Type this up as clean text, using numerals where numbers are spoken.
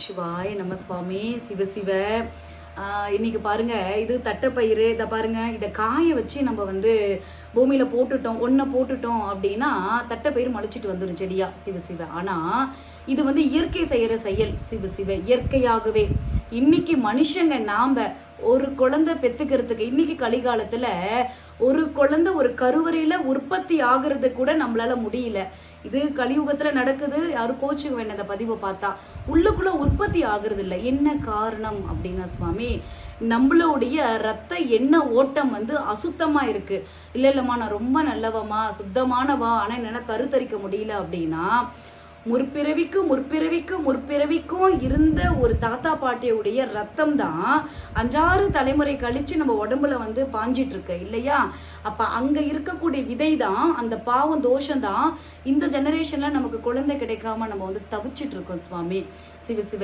சிவாய நம சுவாமி. சிவ சிவ. இன்னைக்கு பாருங்க, இது தட்டைப்பயிறு. இதை பாருங்க, இதை காய வச்சு நம்ம பூமியில போட்டுட்டோம் அப்படின்னா தட்டைப்பயிறு முளைச்சிட்டு வந்துடும் செடியா. சிவ சிவ. ஆனா இது இயற்கை செய்யற செயல். சிவ சிவ. இயற்கையாகவே இன்னைக்கு மனுஷங்க நாம ஒரு குழந்தை பெத்துக்கிறதுக்கு இன்னைக்கு கலிகாலத்துல ஒரு குழந்தை ஒரு கருவறையில உற்பத்தி ஆகுறது கூட நம்மளால முடியல. இது கலியுகத்துல நடக்குது. யாரும் கோச்சுக்க வேண்டிய அந்த பதிவை பார்த்தா உள்ளுக்குள்ள உற்பத்தி ஆகுறது இல்லை. என்ன காரணம் அப்படின்னா சுவாமி, நம்மளுடைய ரத்த எண்ணெய் ஓட்டம் அசுத்தமா இருக்கு. இல்லம்மா நான் ரொம்ப நல்லவமா சுத்தமானவா, ஆனா என்னால கருத்தரிக்க முடியல அப்படின்னா முற்பிறவிக்கும் இருந்த ஒரு தாத்தா பாட்டியுடைய ரத்தம் தான் 5-6 தலைமுறை கழிச்சு நம்ம உடம்புல பாஞ்சிட்டு இருக்கு இல்லையா? அப்ப அங்க இருக்கக்கூடிய விதை தான், அந்த பாவம் தோஷம் தான் இந்த ஜெனரேஷன்ல நமக்கு குழந்தை கிடைக்காம நம்ம தவிச்சிட்டு இருக்கோம் சுவாமி. சிவ சிவ.